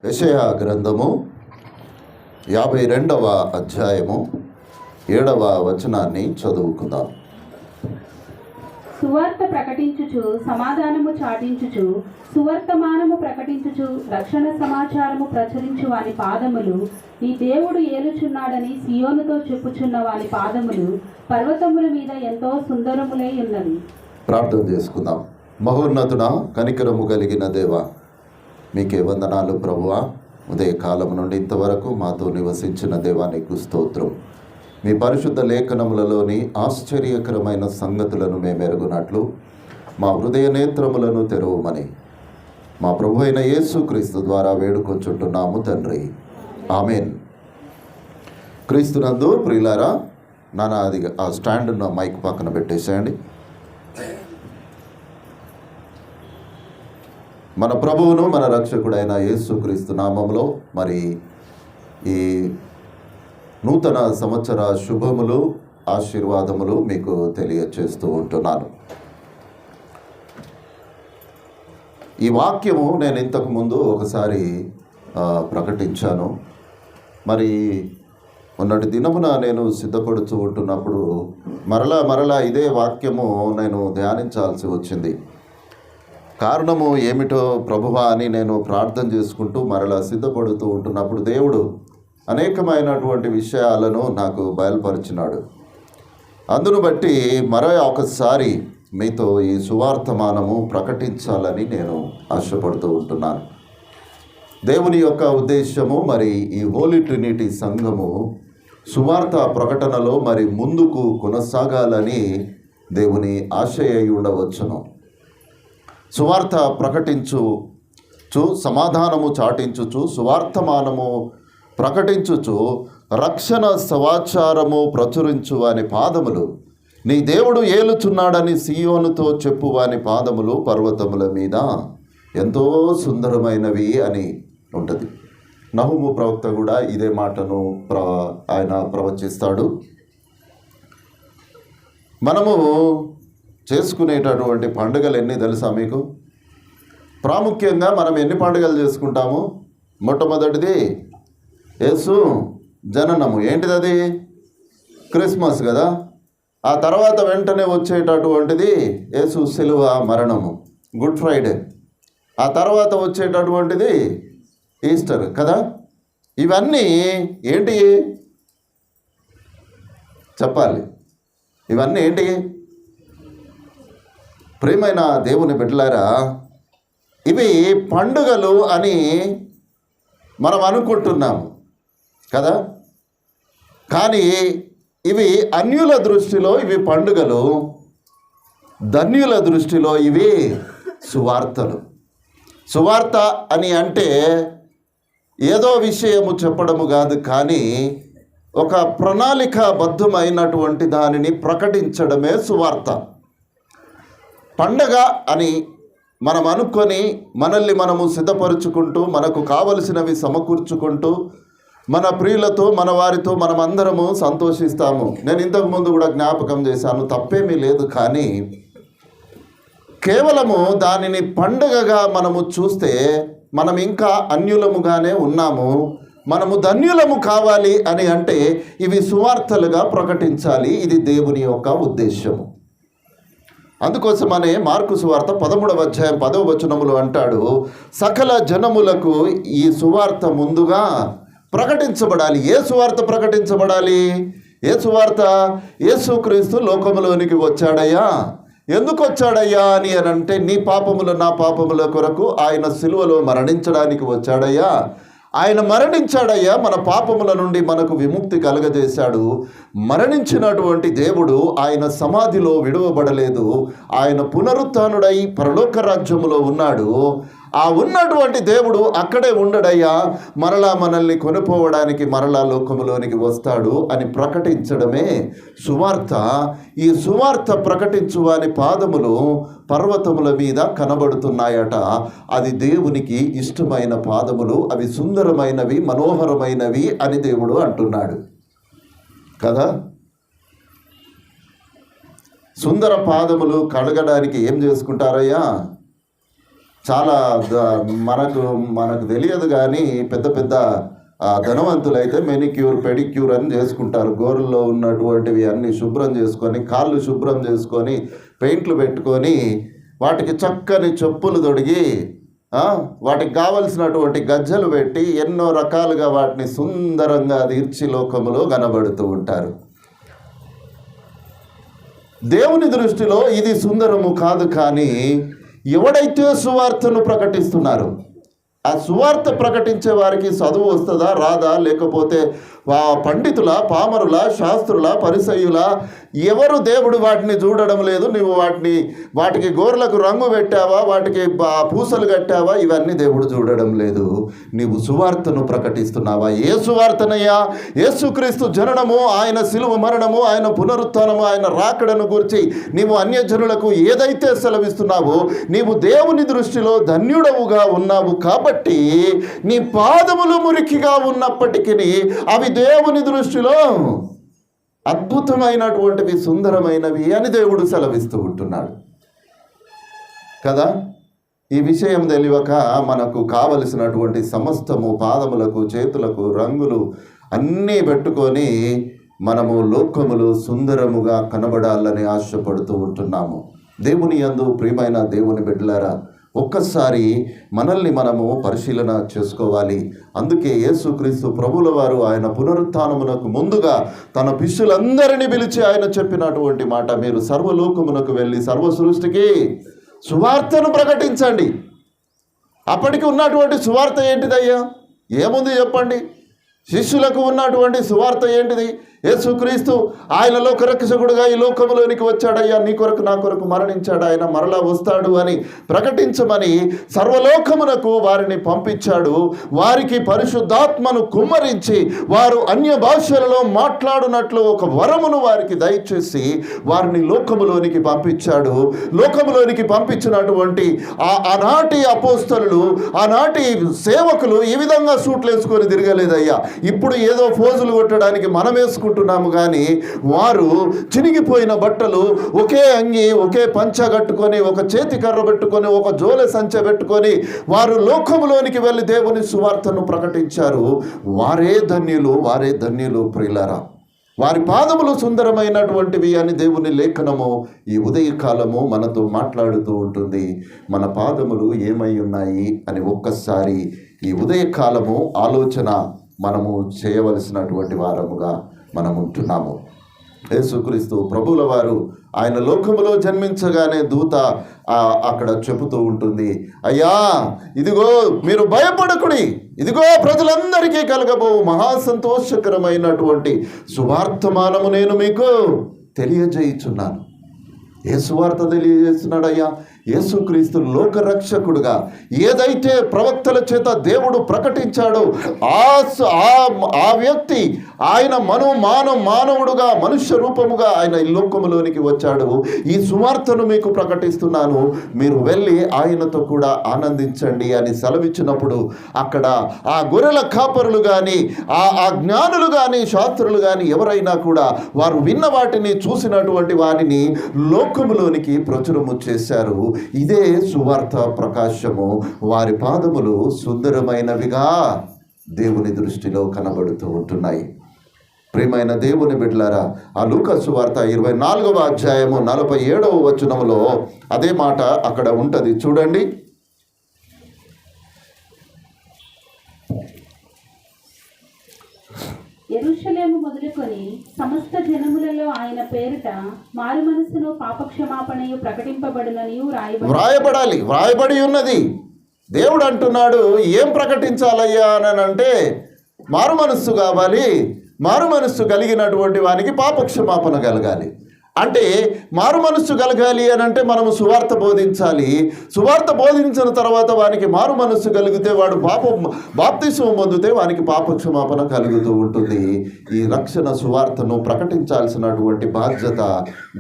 యెషయా గ్రంథము 52వ అధ్యాయము 7వ వచనాన్ని చదువుకుందాం. సువార్త ప్రకటించుచు సమాధానము చాటించుచు సువర్తమానము ప్రకటించుచు రక్షణ సమాచారము ప్రచురించు వాని పాదములు ఈ దేవుడు ఏలుచున్నాడని సియోనుతో చెప్పుచున్న వాని పాదములు పర్వతముల మీద ఎంతో సుందరములై ఉన్నవి. ప్రార్థన చేసుకుందాం. మహోన్నతుడా, కనికరము కలిగిన దేవా, మీకే వందనాలు ప్రభువా. ఉదయ కాలం నుండి ఇంతవరకు మాతో నివసించిన దేవా నీకు స్తోత్రం. మీ పరిశుద్ధ లేఖనములలోని ఆశ్చర్యకరమైన సంగతులను మేము ఎరుగునట్లు మా హృదయ నేత్రములను తెరవమని మా ప్రభు అయిన యేసుక్రీస్తు ద్వారా వేడుకొంచుంటున్నాము తండ్రి, ఆమెన్. క్రీస్తునందు ప్రియులారా, నాన్న అది ఆ స్టాండ్ ఉన్న మైక్ పక్కన పెట్టేసేయండి. మన ప్రభువును మన రక్షకుడైన యేసుక్రీస్తు నామములో మరి ఈ నూతన సంవత్సర శుభములు ఆశీర్వాదములు మీకు తెలియచేస్తూ ఉంటున్నాను. ఈ వాక్యము నేను ఇంతకుముందు ఒకసారి ప్రకటించాను. మరి మొన్నటి దినమున నేను సిద్ధపడుతూ ఉంటున్నప్పుడు మరలా ఇదే వాక్యము నేను ధ్యానించాల్సి వచ్చింది. కారణము ఏమిటో ప్రభువా అని నేను ప్రార్థన చేసుకుంటూ మరలా సిద్ధపడుతూ ఉంటున్నప్పుడు దేవుడు అనేకమైనటువంటి విషయాలను నాకు బయలుపరిచినాడు. అందును బట్టి ఒకసారి మీతో ఈ సువార్తమానము ప్రకటించాలని నేను ఆశపడుతూ ఉంటున్నాను. దేవుని యొక్క ఉద్దేశము మరి ఈ హోలీ ట్రినిటీ సంఘము సువార్త ప్రకటనలో మరి ముందుకు కొనసాగాలని దేవుని ఆశయ ఉండవచ్చును. సువార్త ప్రకటించుచు సమాధానము చాటించుచు సువార్తమానము ప్రకటించుచు రక్షణ సమాచారము ప్రచురించు వాని పాదములు నీ దేవుడు ఏలుచున్నాడని సియోనుతో చెప్పు వాని పాదములు పర్వతముల మీద ఎంతో సుందరమైనవి అని ఉంటుంది. నహుము ప్రవక్త కూడా ఇదే మాటను ఆయన ప్రవచిస్తాడు. మనము చేసుకునేటటువంటి పండుగలు ఎన్ని తెలుసా మీకు? ప్రాముఖ్యంగా మనం ఎన్ని పండుగలు చేసుకుంటాము? మొట్టమొదటిది యేసు జననము. ఏంటిది అది? క్రిస్మస్ కదా. ఆ తర్వాత వెంటనే వచ్చేటటువంటిది యేసు శిలువ మరణము, గుడ్ ఫ్రైడే. ఆ తర్వాత వచ్చేటటువంటిది ఈస్టర్ కదా. ఇవన్నీ ఏంటి చెప్పాలి? ఇవన్నీ ఏంటి? ప్రియమైన దేవుని బిడ్డలారా, ఇవి పండుగలు అని మనం అనుకుంటున్నాము కదా. కానీ ఇవి అన్యుల దృష్టిలో ఇవి పండుగలు, ధన్యుల దృష్టిలో ఇవి సువార్తలు. సువార్త అని అంటే ఏదో విషయము చెప్పడము కాదు, కానీ ఒక ప్రణాళికాబద్ధమైనటువంటి దానిని ప్రకటించడమే సువార్త. పండగ అని మనం అనుకొని మనల్ని మనము సిద్ధపరుచుకుంటూ మనకు కావలసినవి సమకూర్చుకుంటూ మన ప్రియులతో మన వారితో మనం అందరము సంతోషిస్తాము. నేను ఇంతకుముందు కూడా జ్ఞాపకం చేశాను, తప్పేమీ లేదు. కానీ కేవలము దానిని పండుగగా మనము చూస్తే మనం ఇంకా అన్యులముగానే ఉన్నాము. మనము ధన్యులము కావాలి అని అంటే ఇవి సువార్తలుగా ప్రకటించాలి. ఇది దేవుని యొక్క ఉద్దేశము. అందుకోసమనే మార్కు సువార్త 13వ అధ్యాయం 10వ వచనములు అంటాడు, సకల జనములకు ఈ సువార్త ముందుగా ప్రకటించబడాలి. ఏ సువార్త ప్రకటించబడాలి? ఏ సువార్త? యేసుక్రీస్తు లోకములోనికి వచ్చాడయ్యా. ఎందుకు వచ్చాడయ్యా అని అంటే నీ పాపములు నా పాపముల కొరకు ఆయన సిలువలో మరణించడానికి వచ్చాడయ్యా. ఆయన మరణించాడయ్యా, మన పాపముల నుండి మనకు విముక్తి కలగజేశాడు. మరణించినటువంటి దేవుడు ఆయన సమాధిలో విడువబడలేదు. ఆయన పునరుత్థానుడై పరలోక రాజ్యములో ఉన్నాడు. ఆ ఉన్నటువంటి దేవుడు అక్కడే ఉండడయ్యా, మరలా మనల్ని కొనుపోవడానికి మరలా లోకములోనికి వస్తాడు అని ప్రకటించడమే సువార్త. ఈ సువార్త ప్రకటించు వాని పాదములు పర్వతముల మీద కనబడుతున్నాయట. అది దేవునికి ఇష్టమైన పాదములు, అవి సుందరమైనవి, మనోహరమైనవి అని దేవుడు అంటున్నాడు కదా. సుందర పాదములు కడగడానికి ఏం చేసుకుంటారయ్యా? చాలా మనకు తెలియదు, కానీ పెద్ద పెద్ద ధనవంతులైతే మెనిక్యూర్ పెడిక్యూర్ అని చేసుకుంటారు. గోరుల్లో ఉన్నటువంటివి అన్నీ శుభ్రం చేసుకొని, కాళ్ళు శుభ్రం చేసుకొని, పెయింట్లు పెట్టుకొని, వాటికి చక్కని చెప్పులు తొడిగి, వాటికి కావలసినటువంటి గజ్జలు పెట్టి ఎన్నో రకాలుగా వాటిని సుందరంగా తీర్చి లోకములో కనబడుతూ ఉంటారు. దేవుని దృష్టిలో ఇది సుందరము కాదు. కానీ ఎవడైతే సువార్తను ప్రకటిస్తున్నారో, ఆ సువార్త ప్రకటించే వారికి చదువు వస్తుందా రాదా, లేకపోతే పండితుల, పామరుల, శాస్త్రుల, పరిసయ్యుల, ఎవరు దేవుడు వాటిని చూడడం లేదు. నువ్వు వాటికి గోర్లకు రంగు పెట్టావా, వాటికి పూసలు కట్టావా, ఇవన్నీ దేవుడు చూడడం లేదు. నీవు సువార్తను ప్రకటిస్తున్నావా? ఏ సువార్తనయ్యా? యేసుక్రీస్తు జననము, ఆయన శిలువ మరణము, ఆయన పునరుత్థానము, ఆయన రాకడను గురించి నీవు అన్యజనులకు ఏదైతే సెలవిస్తున్నావో, నీవు దేవుని దృష్టిలో ధన్యుడవుగా ఉన్నావు. కాబట్టి నీ పాదములు మురికిగా ఉన్నప్పటికీ అవి దేవుని దృష్టిలో అద్భుతమైనటువంటివి, సుందరమైనవి అని దేవుడు సెలవిస్తూ ఉంటున్నాడు కదా. ఈ విషయం తెలియక మనకు కావలసినటువంటి సమస్తము పాదములకు, చేతులకు రంగులు అన్నీ పెట్టుకొని మనము లోకములు సుందరముగా కనబడాలని ఆశపడుతూ ఉంటున్నాము. దేవుని యందు ప్రియమైన దేవుని బిడ్డలారా, ఒక్కసారి మనల్ని మనము పరిశీలన చేసుకోవాలి. అందుకే యేసుక్రీస్తు ప్రభుల వారు ఆయన పునరుత్థానమునకు ముందుగా తన శిష్యులందరినీ పిలిచి ఆయన చెప్పినటువంటి మాట, మీరు సర్వలోకమునకు వెళ్ళి సర్వ సృష్టికి సువార్తను ప్రకటించండి. అప్పటికి ఉన్నటువంటి సువార్త ఏంటిదయ్యా? ఏముంది చెప్పండి. శిష్యులకు ఉన్నటువంటి సువార్త ఏంటిది? యేసుక్రీస్తు ఆయన లోకరక్షకుడుగా ఈ లోకములోనికి వచ్చాడయ్యా, నీ కొరకు నా కొరకు మరణించాడు, ఆయన మరలా వస్తాడు అని ప్రకటించమని సర్వలోకమునకు వారిని పంపించాడు. వారికి పరిశుద్ధాత్మను కుమ్మరించి వారు అన్య భాషలలో మాట్లాడునట్లు ఒక వరమును వారికి దయచేసి వారిని లోకములోనికి పంపించాడు. లోకములోనికి పంపించినటువంటి ఆనాటి అపోస్తలులు, ఆనాటి సేవకులు ఈ విధంగా సూట్లు వేసుకొని తిరగలేదయ్యా. ఇప్పుడు ఏదో ఫోజులు కొట్టడానికి మనం వేసుకుంటున్నాము, కానీ వారు చినిగిపోయిన బట్టలు, ఒకే అంగి, ఒకే పంచ కట్టుకొని, ఒక చేతి కర్ర పెట్టుకొని, ఒక జోలె సంచె పెట్టుకొని వారు లోకములోనికి వెళ్ళి దేవుని సువార్తను ప్రకటించారు. వారే ధన్యులు, వారే ధన్యులు ప్రియులారా. వారి పాదములు సుందరమైనటువంటివి అని దేవుని లేఖనము ఈ ఉదయకాలము మనతో మాట్లాడుతూ ఉంటుంది. మన పాదములు ఏమై ఉన్నాయి అని ఒక్కసారి ఈ ఉదయకాలము ఆలోచన మనము చేయవలసినటువంటి వారముగా మనం ఉంటున్నాము. యేసుక్రీస్తు ప్రభువుల వారు ఆయన లోకములో జన్మించగానే దూత అక్కడ చెబుతూ ఉంటుంది, అయ్యా ఇదిగో మీరు భయపడకుడి, ఇదిగో ప్రజలందరికీ కలగబో మహాసంతోషకరమైనటువంటి సువార్తమానము నేను మీకు తెలియజేయుచున్నాను. ఏ సువార్త తెలియజేస్తున్నాడయ్యా? యేసుక్రీస్తు లోకరక్షకుడుగా ఏదైతే ప్రవక్తల చేత దేవుడు ప్రకటించాడో ఆ వ్యక్తి ఆయన మానవుడుగా మనుష్య రూపముగా ఆయన ఈ లోకములోనికి వచ్చాడు. ఈ సువార్తను మీకు ప్రకటిస్తున్నాను, మీరు వెళ్ళి ఆయనతో కూడా ఆనందించండి అని సెలవిచ్చినప్పుడు అక్కడ ఆ గొర్రెల కాపరులు కానీ, ఆ జ్ఞానులు కానీ, శాస్త్రులు కానీ ఎవరైనా కూడా వారు విన్న వాటిని, చూసినటువంటి వారిని లోకములోనికి ప్రచురము చేశారు. ఇదే సువార్త ప్రకాశము. వారి పాదములు సుందరమైనవిగా దేవుని దృష్టిలో కనబడుతూ ఉంటున్నాయి. ప్రియమైన దేవుని బిడ్డలారా, ఆ లూకా సువార్త 24వ అధ్యాయము 47వ వచనములో అదే మాట అక్కడ ఉంటుంది. చూడండి, యెరూషలేము మొదలుకొని సమస్త జనములలో ఆయన పేరిట మారు మనస్సును పాపక్షమాపణయు ప్రకటింపబడుననియు వ్రాయబడి ఉన్నది. దేవుడు అంటున్నాడు, ఏం ప్రకటించాలయ్యా అని అంటే మారు మనస్సు కావాలి. మారు మనస్సు కలిగినటువంటి వానికి పాపక్షమాపణ కలగాలి. అంటే మారు మనస్సు కలగాలి అని అంటే మనము సువార్త బోధించాలి. సువార్త బోధించిన తర్వాత వానికి మారు మనస్సు కలిగితే వాడు బాప్తిస్మం పొందితే వానికి పాపక్షమాపణ కలుగుతూ ఉంటుంది. ఈ రక్షణ సువార్తను ప్రకటించాల్సినటువంటి బాధ్యత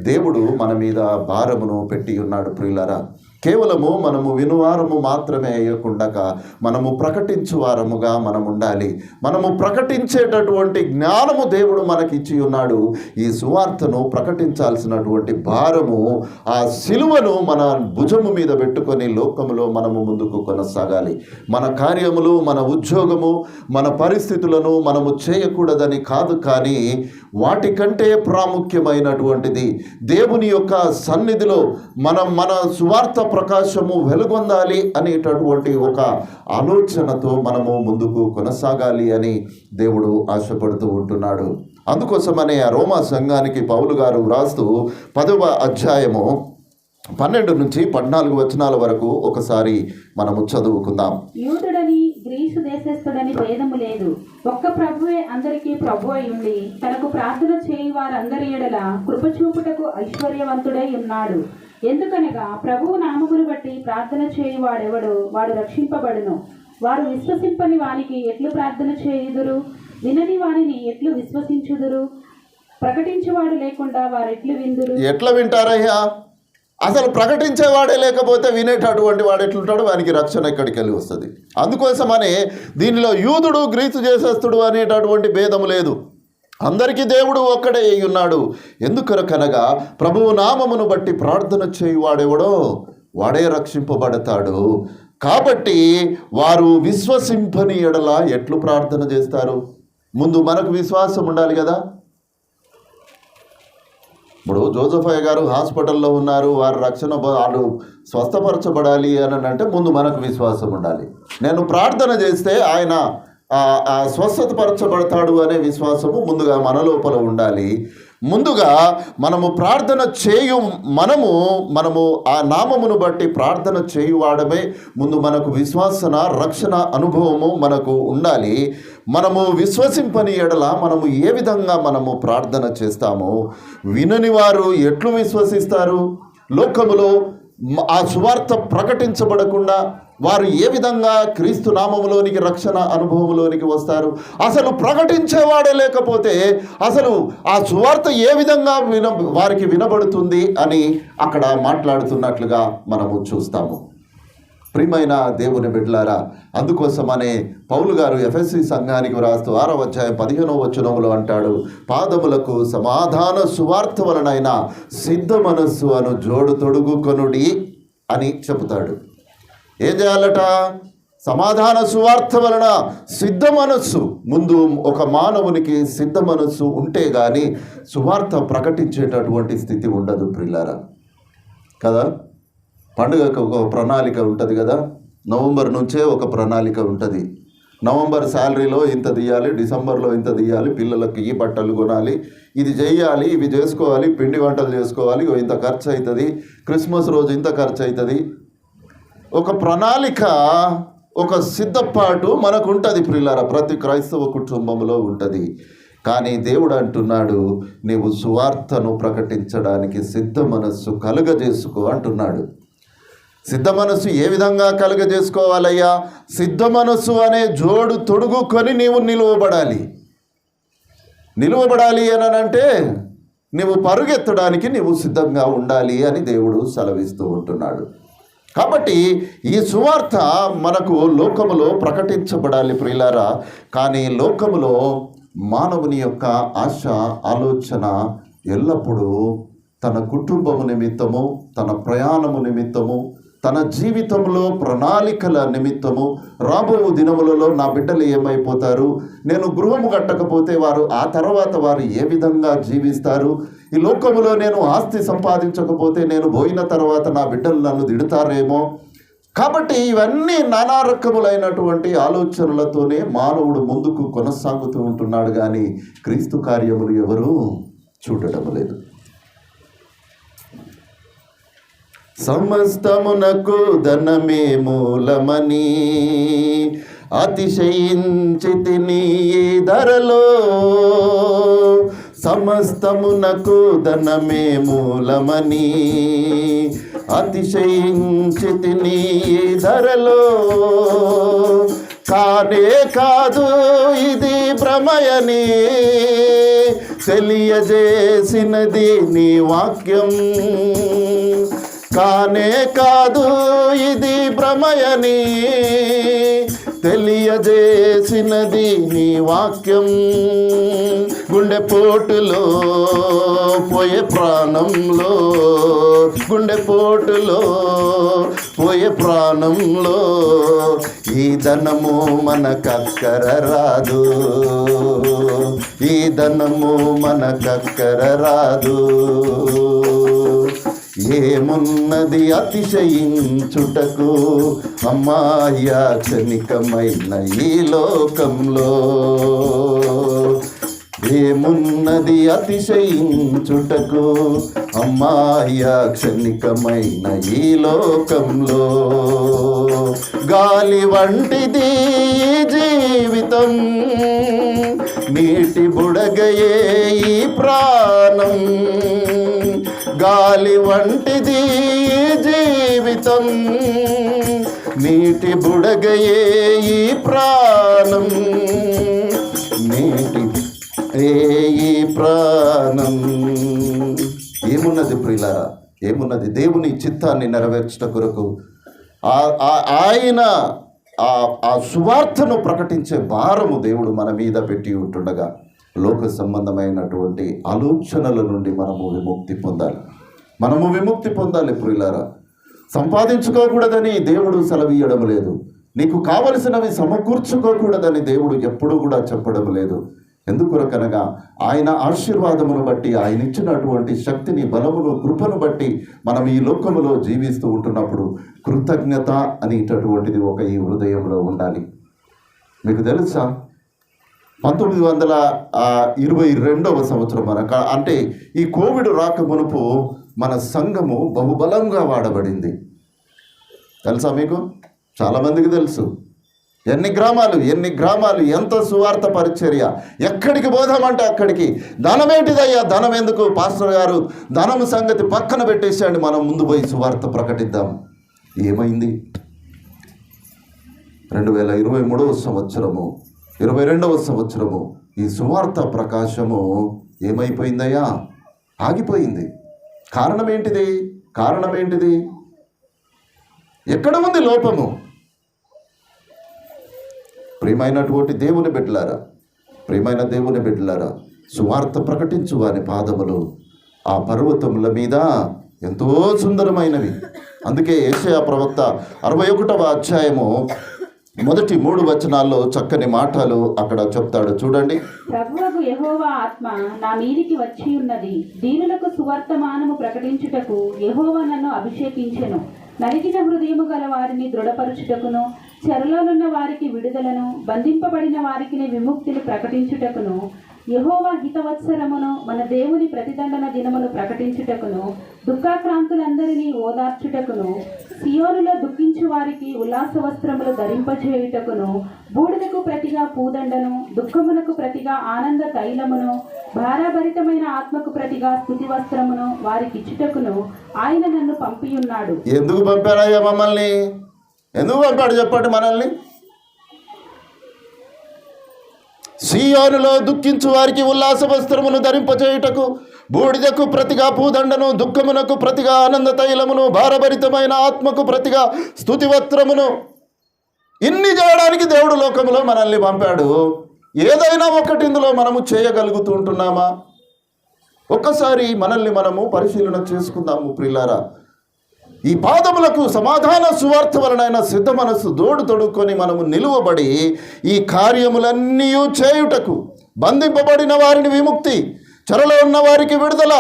దేవుడు మన మీద భారమును పెట్టి ఉన్నాడు ప్రియులారా. కేవలము మనము వినువారము మాత్రమే అయ్యకుండా మనము ప్రకటించువారముగా మనం ఉండాలి. మనము ప్రకటించేటటువంటి జ్ఞానము దేవుడు మనకిచ్చి ఉన్నాడు. ఈ సువార్తను ప్రకటించాల్సినటువంటి భారము, ఆ సిలువను మన భుజము మీద పెట్టుకొని లోకములో మనము ముందుకు కొనసాగాలి. మన కార్యములు, మన ఉద్యోగము, మన పరిస్థితులను మనము చేయకూడదని కాదు, కానీ వాటికంటే ప్రాముఖ్యమైనటువంటిది దేవుని యొక్క సన్నిధిలో మన సువార్త ప్రకాశము వెలుగొందాలి అనేటటువంటి ఒక ఆలోచనతో మనము ముందుకు కొనసాగాలి అని దేవుడు ఆశపడుతూ ఉంటున్నాడు. అందుకోసమనే ఆ రోమా సంఘానికి పౌలు గారు వ్రాస్తూ 10వ అధ్యాయము 12 నుంచి 14 వచనాల వరకు ఒకసారి మనము చదువుకుందాం. యూదుడని గ్రీసు దేశస్థుడని భేదము లేదు, ఒక్క ప్రభువే అందరికీ ప్రభు అయి ఉండి తనకు ప్రార్థన చేయి వారందరి ఎడల కృపచూపుటకు ఐశ్వర్యవంతుడై ఉన్నాడు. ఎందుకనగా ప్రభువు నామమును బట్టి ప్రార్థన చేయి వాడెవడో వాడు రక్షింపబడును. వారు విశ్వసింపని వానికి ఎట్లు ప్రార్థన చేయుదురు? వినని వానిని ఎట్లు విశ్వసించుదురు? ప్రకటించేవాడు లేకుండా వారెట్లు విందురు? ఎట్లా వింటారయ్యా? అసలు ప్రకటించేవాడే లేకపోతే వినేటటువంటి వాడు ఎట్లుంటాడు? వానికి రక్షణ ఎక్కడికి వెళ్ళి వస్తుంది? అందుకోసమనే దీనిలో యూదుడు గ్రీసు దేశస్థుడు అనేటటువంటి భేదము లేదు, అందరికీ దేవుడు ఒక్కడే అయి ఉన్నాడు. ఎందుకనగా ప్రభువు నామమును బట్టి ప్రార్థన చేయువాడెవడో వాడే రక్షింపబడతాడు. కాబట్టి వారు విశ్వసింపని ఎడల ఎట్లు ప్రార్థన చేస్తారు? ముందు మనకు విశ్వాసం ఉండాలి కదా. ఇప్పుడు జోసఫయ్య గారు హాస్పిటల్లో ఉన్నారు, వారు వాళ్ళు స్వస్థపరచబడాలి అని అంటే ముందు మనకు విశ్వాసం ఉండాలి. నేను ప్రార్థన చేస్తే ఆయన స్వస్థతపరచబడతాడు అనే విశ్వాసము ముందుగా మన లోపల ఉండాలి. ముందుగా మనము ప్రార్థన చేయు మనము ఆ నామమును బట్టి ప్రార్థన చేయువాడమే ముందు మనకు విశ్వాసన రక్షణ అనుభవము మనకు ఉండాలి. మనము విశ్వసింపని ఎడల మనము ఏ విధంగా మనము ప్రార్థన చేస్తామో వినని వారు ఎట్లు విశ్వసిస్తారు? లోకములో ఆ సువార్త ప్రకటించబడకుండా వారు ఏ విధంగా క్రీస్తు నామములోనికి రక్షణ అనుభవంలోనికి వస్తారు? అసలు ప్రకటించేవాడే లేకపోతే అసలు ఆ సువార్త ఏ విధంగా వారికి వినబడుతుంది అని అక్కడ మాట్లాడుతున్నట్లుగా మనము చూస్తాము. ప్రియమైన దేవుని బిడ్డలారా, అందుకోసమనే పౌలు గారు ఎఫెసీ సంఘానికి వ్రాస్తూ 6వ అధ్యాయం 15వ వచనములో అంటాడు, పాదములకు సమాధాన సువార్త వలనైన సిద్ధ మనస్సు అను జోడు తొడుగుకొనుడి అని చెబుతాడు. ఏం చేయాలట? సమాధాన సువార్త వలన సిద్ధ మనస్సు. ముందు ఒక మానవునికి సిద్ధ మనస్సు ఉంటే కానీ సువార్త ప్రకటించేటటువంటి స్థితి ఉండదు ప్రియులారా కదా. పండుగకు ఒక ప్రణాళిక ఉంటుంది కదా, నవంబర్ నుంచే ఒక ప్రణాళిక ఉంటుంది. నవంబర్ శాలరీలో ఇంత తీయాలి, డిసెంబర్లో ఇంత తీయాలి, పిల్లలకి ఈ బట్టలు కొనాలి, ఇది చేయాలి, ఇవి చేసుకోవాలి, పిండి వంటలు చేసుకోవాలి, ఇంత ఖర్చు అవుతుంది, క్రిస్మస్ రోజు ఇంత ఖర్చు అవుతుంది. ఒక ప్రణాళిక, ఒక సిద్ధపాటు మనకు ఉంటుంది ప్రియులారా, ప్రతి క్రైస్తవ కుటుంబంలో ఉంటుంది. కానీ దేవుడు అంటున్నాడు, నీవు సువార్తను ప్రకటించడానికి సిద్ధ మనస్సు కలుగజేసుకో అంటున్నాడు. సిద్ధ మనస్సు ఏ విధంగా కలుగజేసుకోవాలయ్యా? సిద్ధ మనస్సు అనే జోడు తొడుగుకొని నీవు నిలువబడాలి అని అంటే నీవు పరుగెత్తడానికి నీవు సిద్ధంగా ఉండాలి అని దేవుడు సెలవిస్తూ ఉంటున్నాడు. కాబట్టి ఈ సువార్త మనకు లోకములో ప్రకటించబడాలి ప్రియులారా. కానీ లోకములో మానవుని యొక్క ఆశ, ఆలోచన ఎల్లప్పుడూ తన కుటుంబము నిమిత్తము, తన ప్రయాణము నిమిత్తము, తన జీవితంలో ప్రణాళికల నిమిత్తము, రాబో దినములలో నా బిడ్డలు ఏమైపోతారు, నేను గృహము కట్టకపోతే వారు ఆ తర్వాత వారు ఏ విధంగా జీవిస్తారు, ఈ లోకములో నేను ఆస్తి సంపాదించకపోతే నేను పోయిన తర్వాత నా బిడ్డలు నన్ను తిడతారేమో. కాబట్టి ఇవన్నీ నానా రకములైనటువంటి ఆలోచనలతోనే మానవుడు ముందుకు కొనసాగుతూ ఉంటున్నాడు. కానీ క్రీస్తు కార్యములు ఎవరూ చూడటం లేదు. సమస్తమునకు ధనమే మూలమని అతిశయించితిని ఈ ధరలో, సమస్తమునకు ధనమే మూలమని అతిశయించితిని ఈ ధరలో, కానే కాదు ఇది భ్రమయని తెలియజేసినది నీ వాక్యం, కానే కాదు ఇది భ్రమయని తెలియజేసినది నీ వాక్యం. గుండె పోటులో పోయే ప్రాణంలో, గుండె పోటులో పోయే ప్రాణంలో ఈ ధనము మనకక్కర రాదు, ఈ ధనము మనకక్కర రాదు. ఏమున్నది అతిశయించుటకు అమ్మాయా క్షణికమైన ఈ లోకంలో, ఏమున్నది అతిశయించుటకు అమ్మాయా క్షణికమైన ఈ లోకంలో. గాలి వంటిది జీవితం, నీటి బుడగయే ఈ ప్రాణం. గాలి వంటిది జీవితం, నీటి బుడగయే ఈ ప్రాణం. నీటి ఈ ప్రాణం. ఏమున్నది ప్రియులారా, ఏమున్నది? దేవుని చిత్తాన్ని నెరవేర్చుట కొరకు ఆయన ఆ సువార్తను ప్రకటించే భారము దేవుడు మన మీద పెట్టి ఉంటుండగా లోక సంబంధమైనటువంటి ఆలోచనల నుండి మనము విముక్తి పొందాలి. మనము విముక్తి పొందాలి ప్రియులారా. సంపాదించుకోకూడదని దేవుడు సెలవీయడం లేదు. నీకు కావలసినవి సమకూర్చుకోకూడదని దేవుడు ఎప్పుడూ కూడా చెప్పడం లేదు. ఎందుకొరకనగా ఆయన ఆశీర్వాదమును బట్టి, ఆయన ఇచ్చినటువంటి శక్తిని, బలమును, కృపను బట్టి మనం ఈ లోకములో జీవిస్తూ ఉంటున్నప్పుడు కృతజ్ఞత అనేటటువంటిది ఒక ఈ హృదయంలో ఉండాలి. మీకు తెలుసా, 1922వ సంవత్సరం అంటే ఈ కోవిడ్ రాక మునుపు మన సంఘము బహుబలంగా వాడబడింది. తెలుసా మీకు? చాలామందికి తెలుసు. ఎన్ని గ్రామాలు, ఎంత సువార్త పరిచర్య, ఎక్కడికి పోదామంటే అక్కడికి. ధనం ఏంటిదయ్యా, ధనం ఎందుకు? పాస్టర్ గారు ధనం సంగతి పక్కన పెట్టేసాడు, మనం ముందు పోయి సువార్త ప్రకటిద్దాం. ఏమైంది? 2023వ సంవత్సరము, 22వ సంవత్సరము ఈ సువార్త ప్రకాశము ఏమైపోయిందయ్యా? ఆగిపోయింది. కారణం ఏంటిది? ఎక్కడ ఉంది లోపము? ప్రియమైనటువంటి దేవుని బిడ్డలారా, సువార్త ప్రకటించు వారి పాదములు ఆ పర్వతముల మీద ఎంతో సుందరమైనవి. అందుకే యెషయా ప్రవక్త 61వ అధ్యాయము మొదటి 3 వచనాల్లో చక్కని మాటలు అక్కడ చెప్తాడు. చూడండి. ప్రభువగు యెహోవా ఆత్మ నా మీదికి వచ్చి ఉన్నది, దీనులకు సువర్తమానము ప్రకటించుటకు యెహోవా నన్ను అభిషేకించెను. నలిగిన హృదయము గల వారిని దృఢపరచుటకును, చెరలోనున్న వారికి విడుదలను, బంధింపబడిన వారికి విముక్తిని ప్రకటించుటకును, యెహోవా హితవత్సరమును మన దేవుని ప్రతిదండన దినమును ప్రకటించుటకును, దుఃఖాక్రాంతులందరినీ ఓదార్చుటకును, సియోనులో దుఃఖించు వారికి ఉల్లాస వస్త్రములు ధరింపజేయుటకును, బూడిదకు ప్రతిగా పూదండను, దుఃఖమునకు ప్రతిగా ఆనంద తైలమును, భారాభరితమైన ఆత్మకు ప్రతిగా స్తుతి వస్త్రమును వారికిచ్చుటకును ఆయన నన్ను పంపియున్నాడు. ఎందుకు పంపారయ్యా మమ్మల్ని? ఎందుకు పంపాడు చెప్పండి మనల్ని? సియోనులో దుఃఖించు వారికి ఉల్లాస వస్త్రమును ధరింపచేయుటకు, బూడిదకు ప్రతిగా పూదండను, దుఃఖమునకు ప్రతిగా ఆనంద తైలమును, భారభరితమైన ఆత్మకు ప్రతిగా స్తుతి వస్త్రమును. ఇన్ని చేయడానికి దేవుడు లోకంలో మనల్ని పంపాడు. ఏదైనా ఒకటి ఇందులో మనము చేయగలుగుతూ ఉంటున్నామా? ఒక్కసారి మనల్ని మనము పరిశీలన చేసుకుందాము ప్రియులారా. ఈ పాదములకు సమాధాన సువార్త వలనైన సిద్ధ మనస్సు దోడు తొడుక్కొని మనము నిలువబడి ఈ కార్యములన్నీ చేయుటకు, బంధింపబడిన వారిని విముక్తి, చెరలో ఉన్న వారికి విడుదల,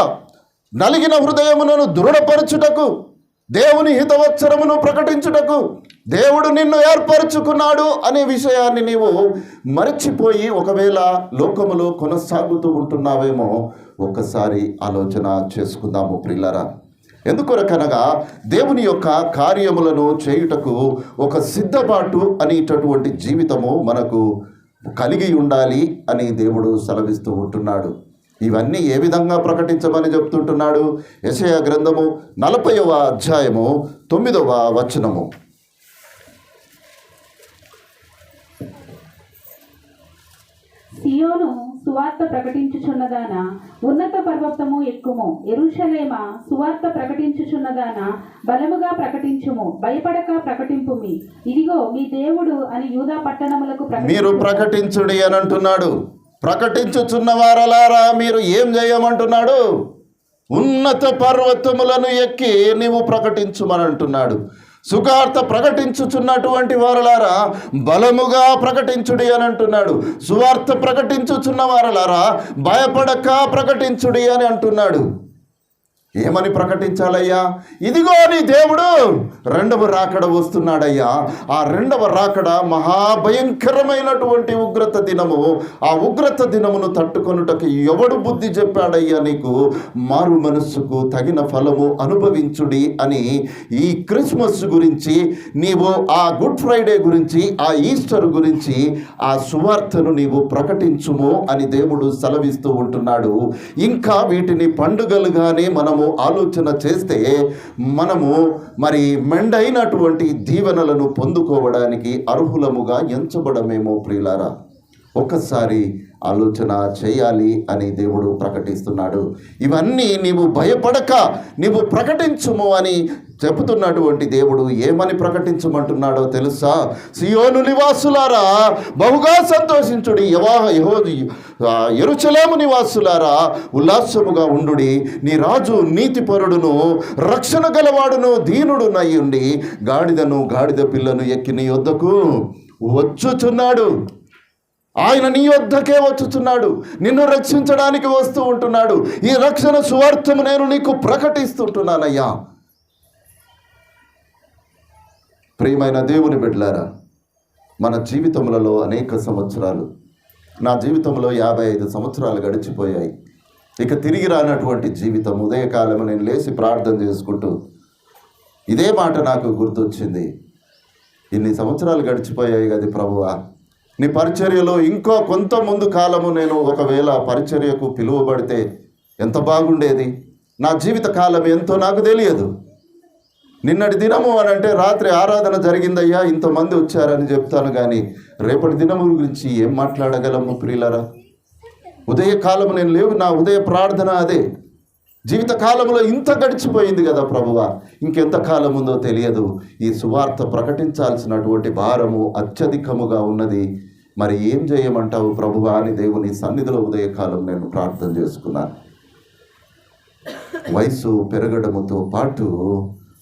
నలిగిన హృదయములను దృఢపరచుటకు, దేవుని హితవత్సరమును ప్రకటించుటకు దేవుడు నిన్ను ఏర్పరచుకున్నాడు అనే విషయాన్ని నీవు మరచిపోయి ఒకవేళ లోకములో కొనసాగుతూ ఉంటున్నావేమో ఒకసారి ఆలోచన చేసుకుందాము ప్రియులారా. ఎందుకొరకనగా దేవుని యొక్క కార్యములను చేయుటకు ఒక సిద్ధపాటు అనేటటువంటి జీవితము మనకు కలిగి ఉండాలి అని దేవుడు సెలవిస్తూ ఉంటున్నాడు. ఇవన్నీ ఏ విధంగా ప్రకటించమని చెప్తుంటున్నాడు? యెషయా గ్రంథము 40వ అధ్యాయము 9వ వచనము. సియోను సువార్త ప్రకటించుచున్నదానా, ఉన్నత పర్వతము ఎక్కుము, యెరూషలేమా సువార్త ప్రకటించుచున్నదానా, బలముగా ప్రకటించుము, భయపడక ప్రకటింపుమి. ఇదిగో మీ దేవుడు అని యూదా పట్టణములకు మీరు ప్రకటించుడి అని అంటున్నాడు. ప్రకటించుచున్న వారలారా మీరు ఏం చేయమంటున్నాడు? ఉన్నత పర్వతములను ఎక్కి నీవు ప్రకటించుమని అంటున్నాడు. సువార్త ప్రకటించుచున్నటువంటి వారలారా బలముగా ప్రకటించుడి అని అంటున్నాడు. సువార్త ప్రకటించుచున్న వారలారా భయపడక ప్రకటించుడి అని అంటున్నాడు. ఏమని ప్రకటించాలయ్యా? ఇదిగో నీ దేవుడు రెండవ రాకడ వస్తున్నాడయ్యా. ఆ రెండవ రాకడ మహాభయంకరమైనటువంటి ఉగ్రత దినము. ఆ ఉగ్రత దినమును తట్టుకొనుటకు ఎవడు బుద్ధి చెప్పాడయ్యా నీకు? మారు మనస్సుకు తగిన ఫలము అనుభవించుడి అని ఈ క్రిస్మస్ గురించి నీవు, ఆ గుడ్ ఫ్రైడే గురించి, ఆ ఈస్టర్ గురించి ఆ సువార్తను నీవు ప్రకటించుము అని దేవుడు సెలవిస్తూ ఉంటున్నాడు. ఇంకా వీటిని పండుగలుగానే మనము ఆలోచన చేస్తే మనము మరి మెండైనటువంటి దీవెనలను పొందుకోవడానికి అర్హులముగా ఎంచబడమేమో ప్రియులారా. ఒక్కసారి ఆలోచన చేయాలి అని దేవుడు ప్రకటిస్తున్నాడు. ఇవన్నీ నీవు భయపడక నీవు ప్రకటించుము అని చెబుతున్నటువంటి దేవుడు ఏమని ప్రకటించమంటున్నాడో తెలుసా? సియోను నివాసులారా బహుగా సంతోషించుడి, యెరూషలేము నివాసులారా ఉల్లాసముగా ఉండుడి. నీ రాజు నీతిపరుడును రక్షణ గలవాడును దీనుడునయ్యుండి గాడిదను గాడిద పిల్లను ఎక్కి నీ యొద్దకు వచ్చుచున్నాడు. ఆయన నీ యొద్దకే వచ్చుచున్నాడు. నిన్ను రక్షించడానికి వస్తూ ఉంటున్నాడు. ఈ రక్షణ సువార్తము నేను నీకు ప్రకటిస్తుంటున్నానయ్యా. ప్రియమైన దేవుని బిడ్డలారా, మన జీవితములలో అనేక సంవత్సరాలు, నా జీవితంలో 55 సంవత్సరాలు గడిచిపోయాయి. ఇక తిరిగి రానటువంటి జీవితం. ఉదయకాలం నేను లేచి ప్రార్థన చేసుకుంటూ ఇదే మాట నాకు గుర్తొచ్చింది. ఇన్ని సంవత్సరాలు గడిచిపోయాయి కదా ప్రభువా, నీ పరిచర్యలో ఇంకో కొంత ముందు కాలము నేను ఒకవేళ పరిచర్యకు పిలువబడితే ఎంత బాగుండేది. నా జీవిత కాలం ఎంతో నాకు తెలియదు. నిన్నటి దినము అని అంటే రాత్రి ఆరాధన జరిగిందయ్యా, ఇంతమంది వచ్చారని చెప్తాను, కానీ రేపటి దినము గురించి ఏం మాట్లాడగలము ప్రియులరా? ఉదయకాలము నేను లేవు, నా ఉదయ ప్రార్థన అదే. జీవిత కాలంలో ఇంత గడిచిపోయింది కదా ప్రభువా, ఇంకెంత కాలం ఉందో తెలియదు. ఈ సువార్త ప్రకటించాల్సినటువంటి భారము అత్యధికముగా ఉన్నది. మరి ఏం చేయమంటావు ప్రభువా అని దేవుని సన్నిధిలో ఉదయకాలం నేను ప్రార్థన చేసుకున్నాను. వయసు పెరగడముతో పాటు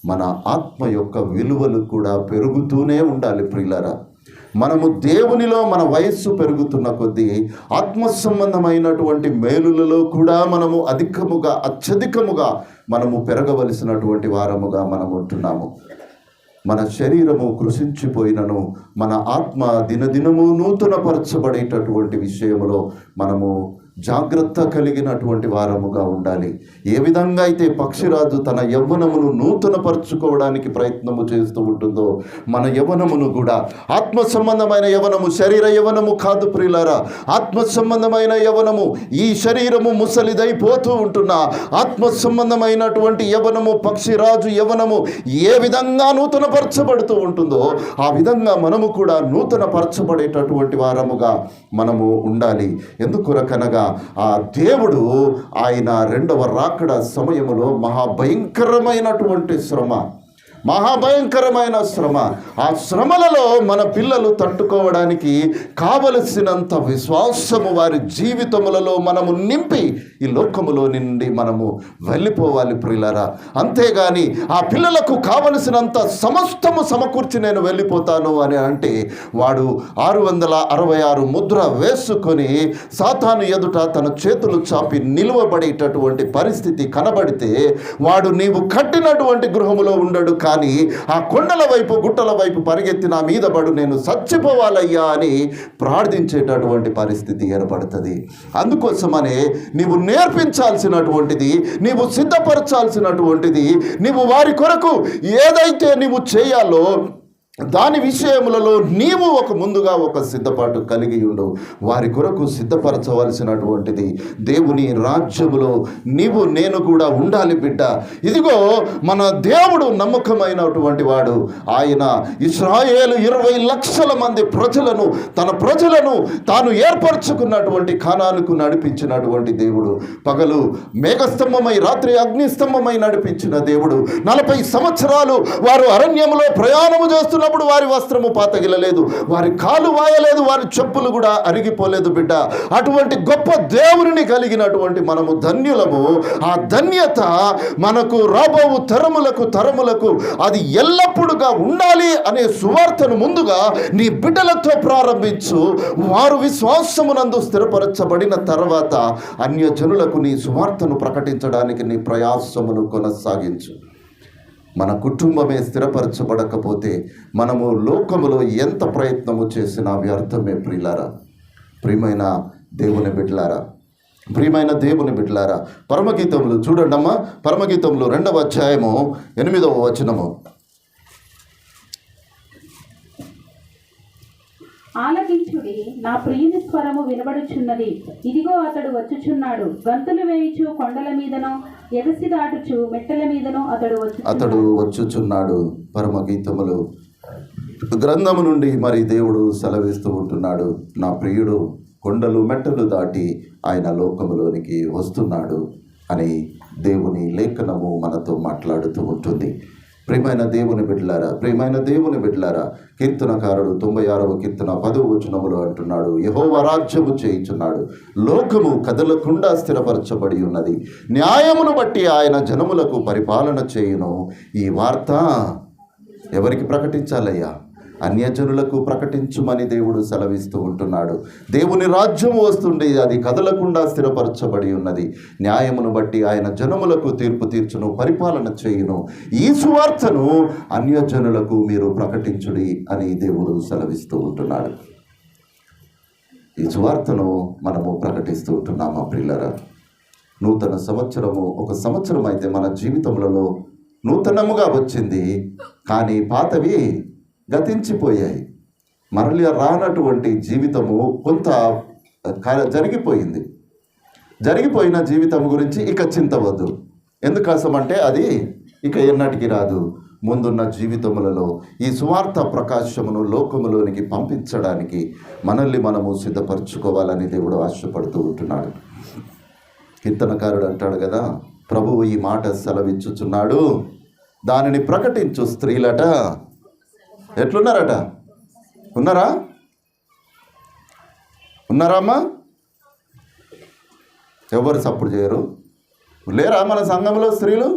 మన ఆత్మ యొక్క విలువలు కూడా పెరుగుతూనే ఉండాలి ప్రియులారా. మనము దేవునిలో మన వయస్సు పెరుగుతున్న కొద్దీ ఆత్మ సంబంధమైనటువంటి మేలులలో కూడా మనము అత్యధికముగా మనము పెరగవలసినటువంటి వారముగా మనం ఉంటున్నాము. మన శరీరము కృషించిపోయినను మన ఆత్మ దినదినము నూతనపరచబడేటటువంటి విషయంలో మనము జాగ్రత్త కలిగినటువంటి వారముగా ఉండాలి. ఏ విధంగా అయితే పక్షిరాజు తన యవ్వనమును నూతనపరచుకోవడానికి ప్రయత్నము చేస్తూ ఉంటుందో మన యవ్వనమును కూడా, ఆత్మ సంబంధమైన యవ్వనము శరీర యవ్వనము కాదు ప్రియులారా, ఆత్మ సంబంధమైన యవ్వనము, ఈ శరీరము ముసలిదైపోతూ ఉంటున్నా ఆత్మ సంబంధమైనటువంటి యవ్వనము, పక్షిరాజు యవ్వనము ఏ విధంగా నూతనపరచబడుతూ ఉంటుందో ఆ విధంగా మనము కూడా నూతనపరచబడేటటువంటి వారముగా మనము ఉండాలి. ఎందుకొరకనగా ఆ దేవుడు ఆయన రెండవ రాకడ సమయములో మహాభయంకరమైనటువంటి శ్రమ, ఆ శ్రమలలో మన పిల్లలు తట్టుకోవడానికి కావలసినంత విశ్వాసము వారి జీవితములలో మనము నింపి ఈ లోకములో నుండి మనము వెళ్ళిపోవాలి ప్రియులారా. అంతేగాని ఆ పిల్లలకు కావలసినంత సమస్తము సమకూర్చి నేను వెళ్ళిపోతాను అని అంటే వాడు 666 ముద్ర వేసుకొని సాతాను ఎదుట తన చేతులు చాపి నిలువబడేటటువంటి పరిస్థితి కనబడితే వాడు నీవు కట్టినటువంటి గృహములో ఉండడు, కానీ ఆ కొండల వైపు గుట్టల వైపు పరిగెత్తి నా మీద పడు, నేను చచ్చిపోవాలయ్యా అని ప్రార్థించేటటువంటి పరిస్థితి ఏర్పడుతుంది. అందుకోసమనే నీవు నేర్పించాల్సినటువంటిది, నీవు సిద్ధపరచాల్సినటువంటిది, నీవు వారి కొరకు ఏదైతే నీవు చేయాలో దాని విషయములలో నీవు ముందుగా ఒక సిద్ధపాటు కలిగి ఉండు. వారి కొరకు సిద్ధపరచవలసినటువంటిది దేవుని రాజ్యములో నీవు నేను కూడా ఉండాలి బిడ్డ. ఇదిగో మన దేవుడు నమ్మకమైనటువంటి వాడు. ఆయన ఇశ్రాయేలు 20 లక్షల మంది ప్రజలను, తన ప్రజలను తాను ఏర్పరచుకున్నటువంటి కానానుకు నడిపించినటువంటి దేవుడు. పగలు మేఘస్తంభమై రాత్రి అగ్నిస్తంభమై నడిపించిన దేవుడు. 40 సంవత్సరాలు వారు అరణ్యంలో ప్రయాణము చేస్తున్నప్పుడు వారి వస్త్రము పాతగిలలేదు, వారి కాలు వాయలేదు, వారి చెప్పులు కూడా అరిగిపోలేదు బిడ్డ. అటువంటి గొప్ప దేవుని కలిగినటువంటి మనము ధన్యులము. ఆ ధన్యత మనకు రాబోవు తరములకు అది ఎల్లప్పుడుగా ఉండాలి అనే సువార్తను ముందుగా నీ బిడ్డలతో ప్రారంభించు. వారు విశ్వాసమునందు స్థిరపరచబడిన తర్వాత అన్యజనులకు నీ సువార్తను ప్రకటించడానికి నీ ప్రయాసమును కొనసాగించు. మన కుటుంబమే స్థిరపరచబడకపోతే మనము లోకములో ఎంత ప్రయత్నము చేసినా వ్యర్థమే. ప్రియులారా, ప్రియమైన దేవుని బిడ్డలారా, పరమగీతములు చూడండమ్మా. పరమగీతములు 2వ అధ్యాయము 8వ వచనము. ఆలకించుడి, నా ప్రియుని స్వరము వినబడుచున్నది. ఇదిగో అతడు వచ్చుచున్నాడు, గంతులు వేయుచు కొండల మీదనో ఎగసి దాటుచు మెట్టల మీదనో అతడు వచ్చుచున్నాడు. పరమగీతములు గ్రంథము నుండి మరి దేవుడు సెలవిస్తూ ఉంటున్నాడు. నా ప్రియుడు కొండలు మెట్టలు దాటి ఆయన లోకములోనికి వస్తున్నాడు అని దేవుని లేఖనము మనతో మాట్లాడుతూ ఉంటుంది. ప్రియమైన దేవుని బిడ్డలారా, కీర్తనకారుడు 96వ కీర్తన 10వ వచనములో అంటున్నాడు, యెహోవా రాజ్యము చేయుచున్నాడు, లోకము కదలకుండా స్థిరపరచబడి ఉన్నది, న్యాయమును బట్టి ఆయన జనములకు పరిపాలన చేయును. ఈ వార్త ఎవరికి ప్రకటించాలయ్యా? అన్యజనులకు ప్రకటించుమని దేవుడు సెలవిస్తూ ఉంటున్నాడు. దేవుని రాజ్యము వస్తుంది, అది కదలకుండా స్థిరపరచబడి ఉన్నది, న్యాయమును బట్టి ఆయన జనములకు తీర్పు తీర్చును, పరిపాలన చేయును. ఈ సువార్తను అన్యజనులకు మీరు ప్రకటించుడి అని దేవుడు సెలవిస్తూ ఉంటున్నాడు. ఈ సువార్తను మనము ప్రకటిస్తూ ఉంటున్నామా ప్రియులారా? నూతన సంవత్సరము ఒక సంవత్సరం అయితే మన జీవితములలో నూతనముగా వచ్చింది, కానీ పాతవి గతించిపోయాయి. మరలి రానటువంటి జీవితము కొంత జరిగిపోయిన జీవితం గురించి ఇక చింతవద్దు. ఎందుకోసమంటే అది ఇక ఎన్నటికి రాదు. ముందున్న జీవితములలో ఈ సువార్త ప్రకాశమును లోకములోనికి పంపించడానికి మనల్ని మనము సిద్ధపరచుకోవాలని దేవుడు ఆశపడుతూ ఉంటున్నాడు. కీర్తనకారుడు అంటాడు కదా, ప్రభువు ఈ మాట సెలవిచ్చుచున్నాడు, దానిని ప్రకటించు స్త్రీలట. ఎట్లున్నారట? ఉన్నారా అమ్మా? ఎవరు సపోర్ట్ చేయరు? లేరా మన సంఘంలో స్త్రీలు?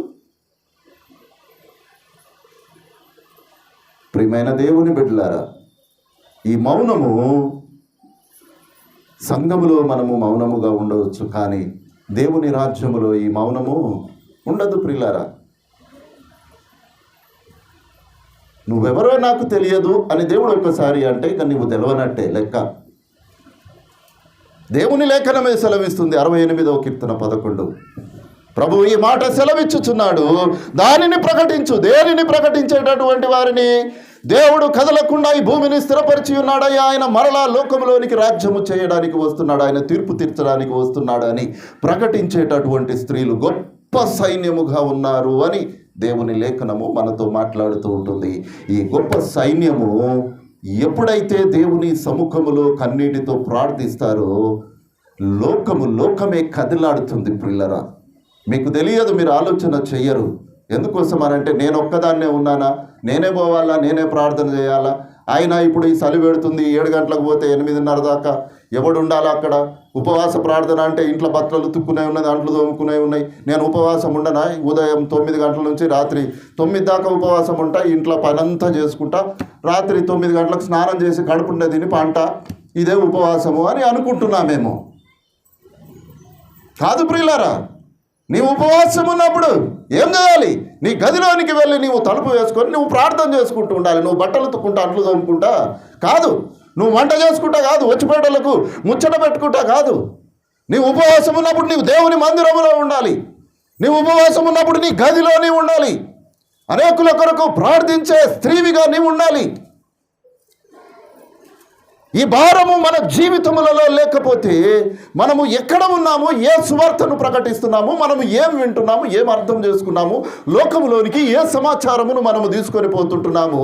ప్రియమైన దేవుని బిడ్డలారా, ఈ మౌనము సంఘములో మనము మౌనముగా ఉండవచ్చు, కానీ దేవుని రాజ్యములో ఈ మౌనము ఉండదు. ప్రియులారా, నువ్వెవరో నాకు తెలియదు అని దేవుడు ఒక్కసారి అంటే ఇక నువ్వు తెలవనట్టే లెక్క. దేవుని లేఖనమే సెలవిస్తుంది. 68వ కీర్తన 11. ప్రభు ఈ మాట సెలవిచ్చుచున్నాడు, దానిని ప్రకటించు. దేనిని ప్రకటించేటటువంటి వారిని? దేవుడు కదలకుండా ఈ భూమిని స్థిరపరిచి ఉన్నాడయ్యా. ఆయన మరలా లోకంలోనికి రాజ్యము చేయడానికి వస్తున్నాడు, ఆయన తీర్పు తీర్చడానికి వస్తున్నాడు అని ప్రకటించేటటువంటి స్త్రీలు గొప్ప సైన్యముగా ఉన్నారు అని దేవుని లేఖనము మనతో మాట్లాడుతూ ఉంటుంది. ఈ గొప్ప సైన్యము ఎప్పుడైతే దేవుని సముఖములో కన్నీటితో ప్రార్థిస్తారో లోకమే కదిలాడుతుంది. ప్రియులరా, మీకు తెలియదు, మీరు ఆలోచన చెయ్యరు. ఎందుకోసం అనంటే నేను ఒక్కదాన్నే ఉన్నానా, నేనే పోవాలా, నేనే ప్రార్థన చేయాలా? ఆయన ఇప్పుడు ఈ చలి పెడుతుంది, 7 గంటలకు పోతే 8:30 దాకా ఎవడు ఉండాలి అక్కడ? ఉపవాస ప్రార్థన అంటే ఇంట్లో బట్టలు తుక్కునే ఉన్నది, అంట్లు తోముకునే ఉన్నాయి. నేను ఉపవాసం ఉండనా? ఉదయం 9 గంటల నుంచి రాత్రి 9 దాకా ఉపవాసం ఉంటా, ఇంట్లో పనంతా చేసుకుంటా, రాత్రి 9 గంటలకు స్నానం చేసి కడుపుండే తిని పంట, ఇదే ఉపవాసము అని అనుకుంటున్నామేమో. కాదు ప్రియులారా, నీ ఉపవాసం ఉన్నప్పుడు ఏం చేయాలి? నీ గదిలోనికి వెళ్ళి నీవు తలుపు వేసుకొని నువ్వు ప్రార్థన చేసుకుంటూ ఉండాలి. నువ్వు బట్టలు తుక్కుంటా, అంట్లు తోముకుంటా కాదు, నువ్వు వంట చేసుకుంటా కాదు, వచ్చిపేటలకు ముచ్చట పెట్టుకుంటా కాదు. నీ ఉపవాసం ఉన్నప్పుడు నీవు దేవుని మందిరములో ఉండాలి. నీ ఉపవాసం ఉన్నప్పుడు నీ గదిలో నీవు ఉండాలి. అనేకుల కొరకు ప్రార్థించే స్త్రీవిగా నీవు ఉండాలి. ఈ భారము మన జీవితములలో లేకపోతే మనము ఎక్కడ ఉన్నాము, ఏ సువార్తను ప్రకటిస్తున్నాము, మనము ఏం వింటున్నాము, ఏం అర్థం చేసుకున్నాము, లోకములోనికి ఏ సమాచారమును మనము తీసుకొని పోతుంటున్నాము,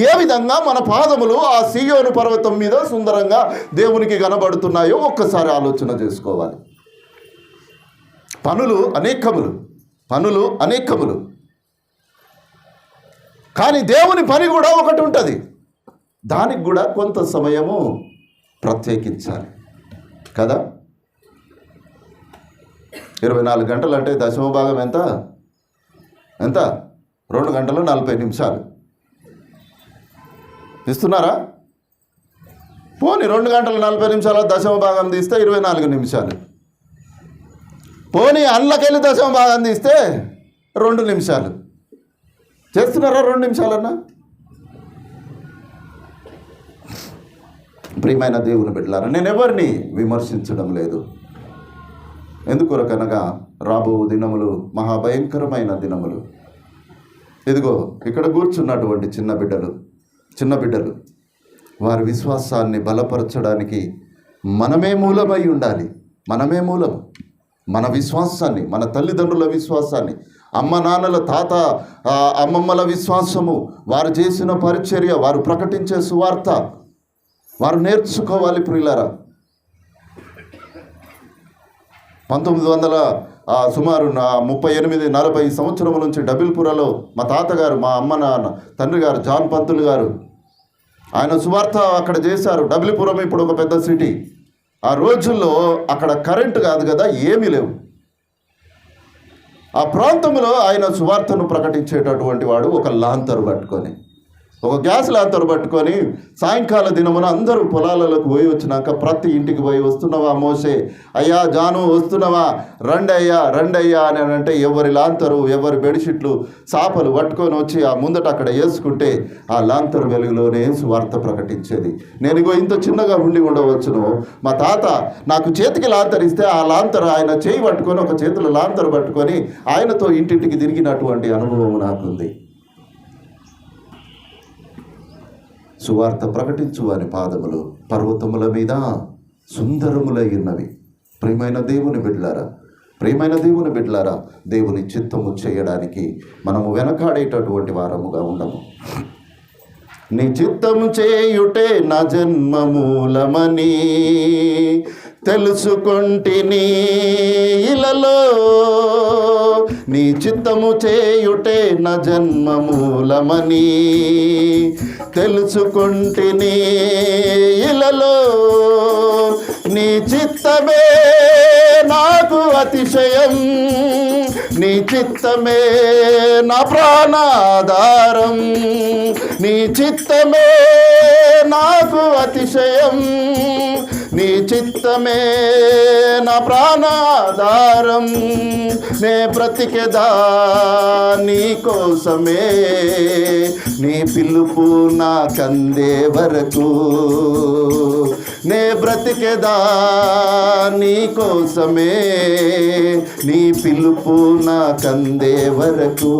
ఏ విధంగా మన పాదములు ఆ సీయోను పర్వతం మీద సుందరంగా దేవునికి కనబడుతున్నాయో ఒక్కసారి ఆలోచన చేసుకోవాలి. పనులు అనేకములు, కానీ దేవుని పని కూడా ఒకటి ఉంటుంది. దానికి కూడా కొంత సమయము ప్రత్యేకించాలి కదా. 24 గంటలు అంటే దశమ భాగం ఎంత 2 గంటలు 40 నిమిషాలు ఇస్తున్నారా? పోనీ 2 గంటల 40 నిమిషాల దశమ భాగం తీస్తే 24 నిమిషాలు. పోనీ అందులోకెళ్ళి దశమ భాగం తీస్తే 2 నిమిషాలు చేస్తున్నారా? 2 నిమిషాలన్నా? ప్రియమైన దేవుని బిడ్డలారా, నేను ఎవరిని విమర్శించడం లేదు. ఎందుకొరకనగా రాబో దినములు మహాభయంకరమైన దినములు. ఇదిగో ఇక్కడ కూర్చున్నటువంటి చిన్న బిడ్డలు వారి విశ్వాసాన్ని బలపరచడానికి మనమే మూలమై ఉండాలి. మనమే మూలం. మన విశ్వాసాన్ని, మన తల్లిదండ్రుల విశ్వాసాన్ని, అమ్మ నాన్నల తాత అమ్మమ్మల విశ్వాసము, వారు చేసిన పరిచర్య, వారు ప్రకటించే సువార్త వారు నేర్చుకోవాలి. ప్రియులారా, 1900 సుమారు 38-40 సంవత్సరముల నుంచి డబిల్పురలో మా తాతగారు, మా అమ్మ నాన్న తండ్రి గారు జాన్ పంతులు గారు ఆయన సువార్త అక్కడ చేశారు. డబిల్పురం ఇప్పుడు ఒక పెద్ద సిటీ. ఆ రోజుల్లో అక్కడ కరెంటు కాదు కదా, ఏమీ లేవు. ఆ ప్రాంతంలో ఆయన సువార్తను ప్రకటించేటటువంటి వాడు ఒక లాంతరు పట్టుకొని, ఒక గ్యాస్ లాంతరు పట్టుకొని సాయంకాల దినమున అందరూ పొలాలకు పోయి వచ్చినాక ప్రతి ఇంటికి పోయి, వస్తున్నావా మోసే, అయ్యా జాను వస్తున్నావా, రండి అయ్యా అని అంటే ఎవరి లాంతరు, ఎవరి బెడ్షీట్లు చాపలు పట్టుకొని వచ్చి ఆ ముందట అక్కడ వేసుకుంటే ఆ లాంతరు వెలుగులోనే సువార్త ప్రకటించేది. నేను ఇగో ఇంత చిన్నగా ఉండి ఉండవచ్చును, మా తాత నాకు చేతికి లాంతరు ఇస్తే ఆ లాంతరు ఆయన చేయి పట్టుకొని, ఒక చేతిలో లాంతరు పట్టుకొని ఆయనతో ఇంటింటికి తిరిగినటువంటి అనుభవం నాకుంది. సువార్త ప్రకటించు అని పాదములు పర్వతముల మీద సుందరములై ఉన్నవి. ప్రియమైన దేవుని బిడ్డలారా, దేవుని చిత్తము చేయడానికి మనము వెనకాడేటటువంటి వారముగా ఉండము. నీ చిత్తము చేయుటే నా జన్మమూలమని తెలుసుకొంటిని ఇలలో, నీ చిత్తము చేయుటే నా జన్మమూలమని తెలుసుకొంటిని ఇలలో, నీ చిత్తమే నాకు అతిశయం, నీ చిత్తమే నా ప్రాణాధారం, నీ చిత్తమే నాకు అతిశయం, నీ చిత్తమే నా ప్రాణాధారం. నే బ్రతికెదా నీ కోసమే, నీ పిలుపు నాకందే వరకు, నే బ్రతికెదా నీ కోసమే, నీ పిలుపు నాకందే వరకు.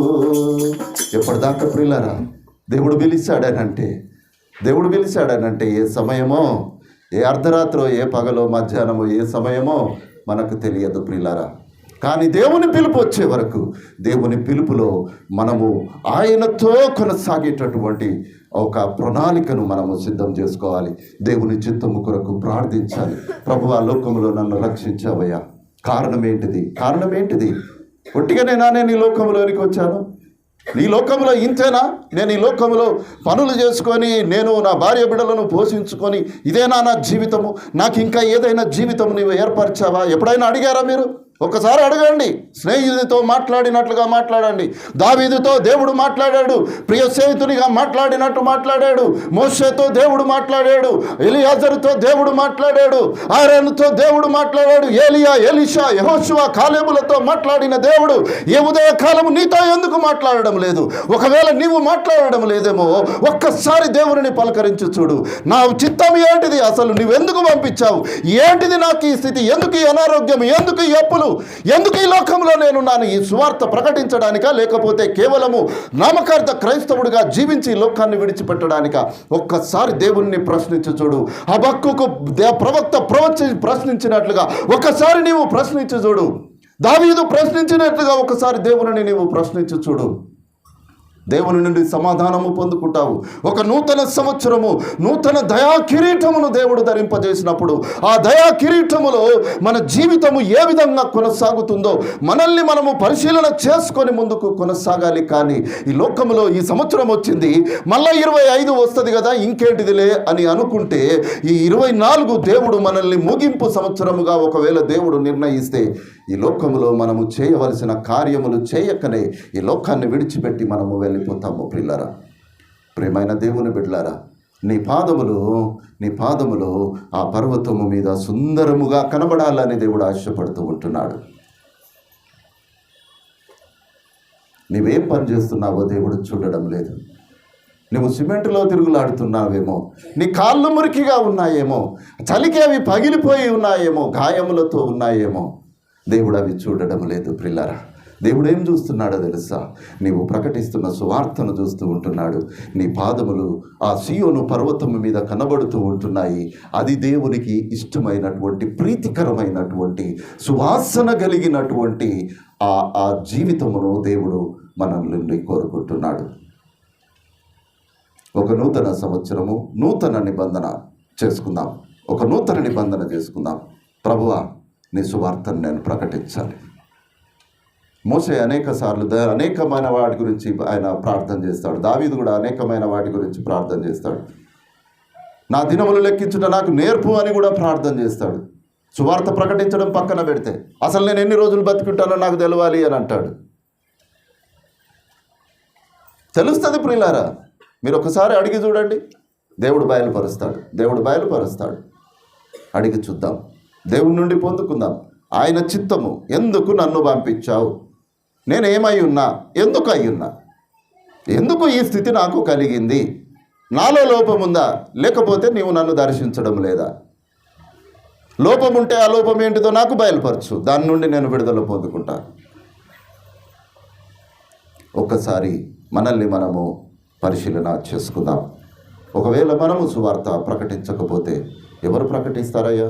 ఎప్పటిదాకా ప్రియులారా, దేవుడు పిలిచాడనంటే ఏ సమయమో, ఏ అర్ధరాత్రో, ఏ పగలో, మధ్యాహ్నమో, ఏ సమయమో మనకు తెలియదు ప్రియులారా. కానీ దేవుని పిలుపు వచ్చే వరకు, దేవుని పిలుపులో మనము ఆయనతో కొనసాగేటటువంటి ఒక ప్రణాళికను మనము సిద్ధం చేసుకోవాలి. దేవుని చిత్తము కొరకు ప్రార్థించాలి. ప్రభువా, లోకంలో నన్ను రక్షించావయ్యా. కారణం ఏంటిది? ఒట్టిగానేనా నేను ఈ లోకంలోనికి వచ్చాను? నీ లోకంలో ఇంతేనా? నేను ఈ లోకంలో పనులు చేసుకొని, నేను నా భార్య బిడ్డలను పోషించుకొని ఇదేనా నా జీవితము? నాకు ఇంకా ఏదైనా జీవితం నీవు ఏర్పరిచావా? ఎప్పుడైనా అడిగారా మీరు? ఒక్కసారి అడగండి. స్నేహితుడితో మాట్లాడినట్లుగా మాట్లాడండి. దావీదుతో దేవుడు మాట్లాడాడు, ప్రియ స్నేహితునిగా మాట్లాడినట్టు మాట్లాడాడు. మోషేతో దేవుడు మాట్లాడాడు, ఎలియాజరుతో దేవుడు మాట్లాడాడు, ఆరోనుతో దేవుడు మాట్లాడాడు. ఏలియా, ఎలీషా, యెహోషువ, కాలేబులతో మాట్లాడిన దేవుడు ఏ ఉదయ కాలము నీతో ఎందుకు మాట్లాడడం లేదు? ఒకవేళ నీవు మాట్లాడడం లేదేమో ఒక్కసారి దేవుడిని పలకరించి చూడు. నా చిత్తం ఏంటిది? అసలు నువ్వెందుకు పంపించావు? ఏంటిది నాకు ఈ స్థితి? ఎందుకు ఈ అనారోగ్యం? ఎందుకు ఈ అప్పులు? అసలు ఎందుకు ఈ లోకంలో నేనున్నాను? ఈ సువార్త ప్రకటించడానికా, లేకపోతే కేవలము నామకార్థ క్రైస్తవుడిగా జీవించి ఈ లోకాన్ని విడిచిపెట్టడానికా? ఒక్కసారి దేవుణ్ణి ప్రశ్నించి చూడు. హబక్కూకు ప్రవక్త ప్రశ్నించినట్లుగా ఒకసారి నీవు ప్రశ్నించి చూడు. దావీదు ప్రశ్నించినట్లుగా ఒకసారి దేవుని నీవు ప్రశ్నించి చూడు. దేవుని నుండి సమాధానము పొందుకుంటావు. ఒక నూతన సంవత్సరము నూతన దయా కిరీటమును దేవుడు ధరింపజేసినప్పుడు ఆ దయా కిరీటములో మన జీవితము ఏ విధంగా కొనసాగుతుందో మనల్ని మనము పరిశీలన చేసుకొని ముందుకు కొనసాగాలి. కానీ ఈ లోకములో ఈ సంవత్సరం వచ్చింది, మళ్ళీ 25 వస్తుంది కదా, ఇంకేంటిదిలే అని అనుకుంటే ఈ 24 దేవుడు మనల్ని ముగింపు సంవత్సరముగా ఒకవేళ దేవుడు నిర్ణయిస్తే ఈ లోకములో మనము చేయవలసిన కార్యములు చేయకనే ఈ లోకాన్ని విడిచిపెట్టి మనము వెళ్ళిపోతాము. ప్రియులారా, ప్రియమైన దేవుని బిడ్డలారా, నీ పాదములు ఆ పర్వతము మీద సుందరముగా కనబడాలని దేవుడు ఆశపడుతూ ఉంటున్నాడు. నీవేం పని చేస్తున్నావో దేవుడు చూడడం లేదు. నువ్వు సిమెంట్లో తిరుగులాడుతున్నావేమో, నీ కాళ్ళు మురికిగా ఉన్నాయేమో, చలికి అవి పగిలిపోయి ఉన్నాయేమో, గాయములతో ఉన్నాయేమో, దేవుడు అవి చూడడం లేదు. ప్రియులారా, దేవుడు ఏం చూస్తున్నాడో తెలుసా? నీవు ప్రకటిస్తున్న సువార్తను చూస్తూ ఉంటున్నాడు. నీ పాదములు ఆ సీయోను పర్వతము మీద కనబడుతూ ఉంటున్నాయి. అది దేవునికి ఇష్టమైనటువంటి, ప్రీతికరమైనటువంటి, సువాసన కలిగినటువంటి ఆ జీవితమును దేవుడు మన నుండి కోరుకుంటున్నాడు. ఒక నూతన సంవత్సరము, నూతన నిబంధన చేసుకుందాం. ఒక నూతన నిబంధన చేసుకుందాం. ప్రభువా, నీ సువార్తను నేను ప్రకటించాలి. మోసే అనేక సార్లు అనేకమైన వాటి గురించి ఆయన ప్రార్థన చేస్తాడు. దావీదు కూడా అనేకమైన వాటి గురించి ప్రార్థన చేస్తాడు. నా దినములు లెక్కించుట నాకు నేర్పు అని కూడా ప్రార్థన చేస్తాడు. సువార్త ప్రకటించడం పక్కన పెడితే అసలు నేను ఎన్ని రోజులు బతికుంటానో నాకు తెలవాలి అని అంటాడు. తెలుస్తుంది ప్రియులారా, మీరు ఒకసారి అడిగి చూడండి. దేవుడు బయలుపరుస్తాడు. అడిగి చూద్దాం, దేవుని నుండి పొందుకుందాం. ఆయన చిత్తము, ఎందుకు నన్ను పంపించావు? నేనేమై ఉన్నా? ఎందుకు అయ్యున్నా? ఎందుకు ఈ స్థితి నాకు కలిగింది? నాలో లోపం ఉందా? లేకపోతే నీవు నన్ను దర్శించడం లేదా? లోపం ఉంటే ఆ లోపం ఏంటిదో నాకు బయలుపరచు, దాని నుండి నేను విడుదల పొందుకుంటా. ఒక్కసారి మనల్ని మనము పరిశీలన చేసుకుందాం. ఒకవేళ మనము సువార్త ప్రకటించకపోతే ఎవరు ప్రకటిస్తారయ్యా?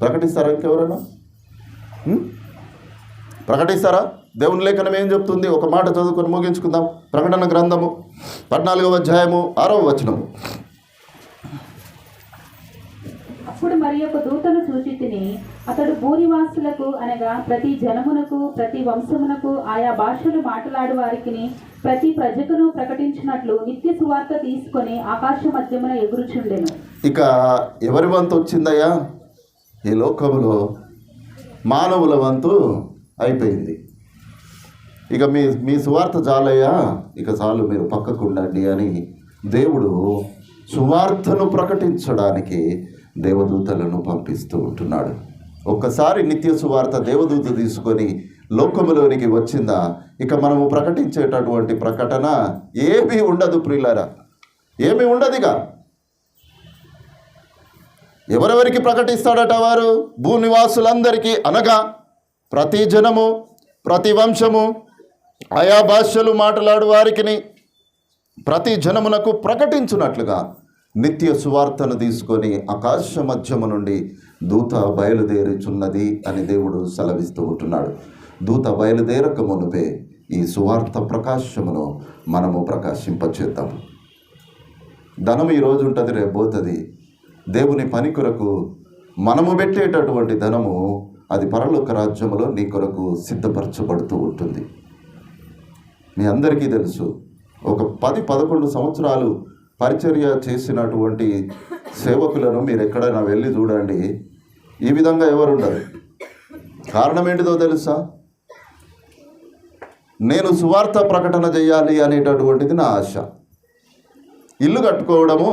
ప్రకటిస్తారా? ఇంకెవరైనా ప్రకటిస్తారా? దేవుని లేఖనం ఏం చెప్తుంది? ఒక మాట చదువుకొని ముగించుకుందాం. ప్రకటన గ్రంథము 14వ అధ్యాయము 6వ వచనము. అప్పుడు మరి ఒక దూతను చూచితిని. అతడు భూనివాసులకు అనగా ప్రతి జనమునకు, ప్రతి వంశమునకు, ఆయా భాషలు మాట్లాడు వారికి, ప్రతి ప్రజకును ప్రకటించినట్లు నిత్య సువార్త తీసుకొని ఆకాశ మధ్యమున ఎగురుచుండెను. ఇక ఎవరి వంతు వచ్చిందయ్యా? ఈ లోకములో మానవుల వంతు అయిపోయింది. ఇక మీ సువార్త చాలయ్యా, ఇక చాలు, మీరు పక్కకు ఉండండి అని దేవుడు సువార్తను ప్రకటించడానికి దేవదూతలను పంపిస్తూ ఉంటున్నాడు. ఒక్కసారి నిత్య సువార్త దేవదూత తీసుకొని లోకములోనికి వచ్చిందా, ఇక మనము ప్రకటించేటటువంటి ప్రకటన ఏమీ ఉండదు ప్రియులారా, ఏమీ ఉండదుగా. ఎవరెవరికి ప్రకటిస్తాడట వారు? భూనివాసులందరికీ, అనగా ప్రతి జనము, ప్రతి వంశము, ఆయా భాషలు మాట్లాడు వారికి, ప్రతి జనమునకు ప్రకటించున్నట్లుగా నిత్య సువార్తను తీసుకొని ఆకాశ మధ్యము నుండి దూత బయలుదేరుచున్నది అని దేవుడు సెలవిస్తూ ఉంటున్నాడు. దూత బయలుదేరక మునుపే ఈ సువార్త ప్రకాశమును మనము ప్రకాశింపచేద్దాం. ధనం ఈరోజు ఉంటుంది, రేపు పోతుంది. దేవుని పని కొరకు మనము పెట్టేటటువంటి ధనము అది పరలోక రాజ్యములో నీ కొరకు సిద్ధపరచబడుతూ ఉంటుంది. మీ అందరికీ తెలుసు, ఒక 10-11 సంవత్సరాలు పరిచర్య చేసినటువంటి సేవకులను మీరు ఎక్కడైనా వెళ్ళి చూడండి, ఈ విధంగా ఎవరు ఉండరు. కారణం ఏంటిదో తెలుసా? నేను సువార్త ప్రకటన చేయాలి అనేటటువంటిది నా ఆశ. ఇల్లు కట్టుకోవడము,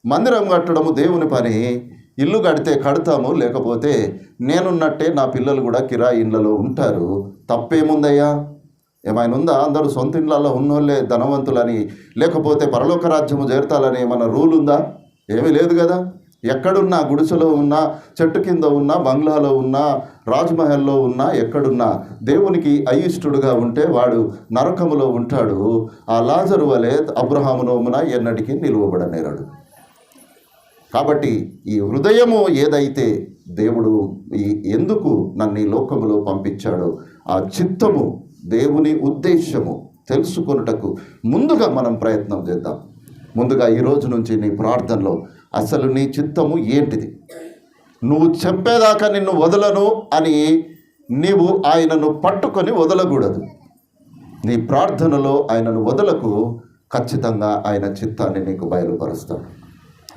మందిరం కట్టడము దేవుని పని. ఇల్లు కడితే కడతాము, లేకపోతే నేనున్నట్టే నా పిల్లలు కూడా కిరాయి ఇళ్ళలో ఉంటారు. తప్పేముందయ్యా? ఏమైనా ఉందా? అందరూ సొంత ఇళ్ళల్లో ఉన్నోళ్ళే ధనవంతులని, లేకపోతే పరలోక రాజ్యము చేరతాలని ఏమైనా రూల్ ఉందా? ఏమీ లేదు కదా. ఎక్కడున్నా, గుడిసెలో ఉన్నా, చెట్టు కింద ఉన్నా, బంగ్లాలో ఉన్నా, రాజ్మహల్లో ఉన్నా, ఎక్కడున్నా దేవునికి అయిష్టడుగా ఉంటే వాడు నరకములో ఉంటాడు. ఆ లాజరు వలె అబ్రహాము నోమున ఎన్నటికీ నిలువబడనేరాడు. కాబట్టి ఈ హృదయము ఏదైతే దేవుడు ఎందుకు నన్ను ఈ లోకములో పంపించాడో ఆ చిత్తము, దేవుని ఉద్దేశము తెలుసుకొనుటకు ముందుగా మనం ప్రయత్నం చేద్దాం. ముందుగా ఈ రోజు నుంచి నీ ప్రార్థనలో అసలు నీ చిత్తము ఏంటిది? నువ్వు చెప్పేదాకా నిన్ను వదలను అని నీవు ఆయనను పట్టుకొని వదలకూడదు. నీ ప్రార్థనలో ఆయనను వదలకు, ఖచ్చితంగా ఆయన చిత్తాన్ని నీకు బయలుపరుస్తాడు.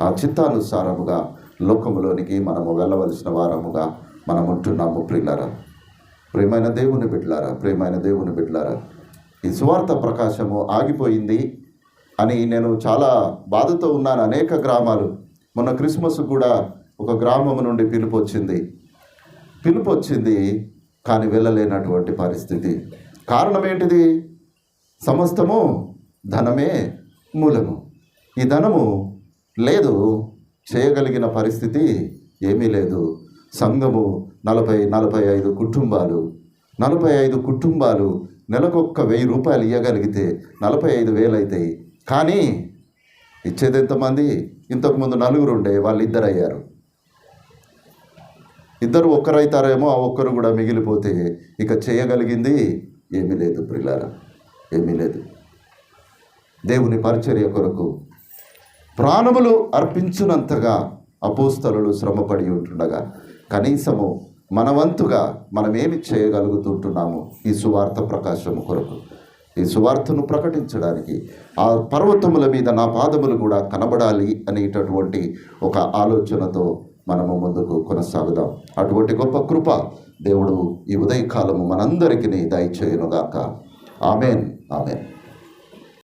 ఆ చిత్తానుసారముగా లోకములోనికి మనము వెళ్ళవలసిన వారముగా మనం ఉంటున్నాము. ప్రియమైన దేవుని బిడ్డలారా, ఈ సువార్త ప్రకాశము ఆగిపోయింది అని నేను చాలా బాధతో ఉన్నాను. అనేక గ్రామాలు, మొన్న క్రిస్మస్ కూడా ఒక గ్రామం నుండి పిలుపు వచ్చింది కానీ వెళ్ళలేనటువంటి పరిస్థితి. కారణం ఏంటిది? సమస్తము ధనమే మూలము. ఈ ధనము లేదు, చేయగలిగిన పరిస్థితి ఏమీ లేదు. సంఘము 45 కుటుంబాలు నెలకొక్క 1000 రూపాయలు ఇవ్వగలిగితే 45,000 అవుతాయి. కానీ ఇచ్చేది ఎంతమంది? ఇంతకుముందు 4 ఉండే, వాళ్ళు 2 అయ్యారు. 2 ఒక్కరైతారేమో, ఆ ఒక్కరు కూడా మిగిలిపోతే ఇక చేయగలిగింది ఏమీ లేదు. ప్రియులారా, ఏమీ లేదు. దేవుని పరిచర్య కొరకు ప్రాణములు అర్పించినంతగా అపోస్తలులు శ్రమపడి ఉంటుండగా కనీసము మనవంతుగా మనమేమి చేయగలుగుతుంటున్నాము ఈ సువార్త ప్రకాశము కొరకు? ఈ సువార్తను ప్రకటించడానికి ఆ పర్వతముల మీద నా పాదములు కూడా కనబడాలి అనేటటువంటి ఒక ఆలోచనతో మనము ముందుకు కొనసాగుదాం. అటువంటి గొప్ప కృప దేవుడు ఈ ఉదయకాలము మనందరికీ దయచేయునుగాక. ఆమేన్.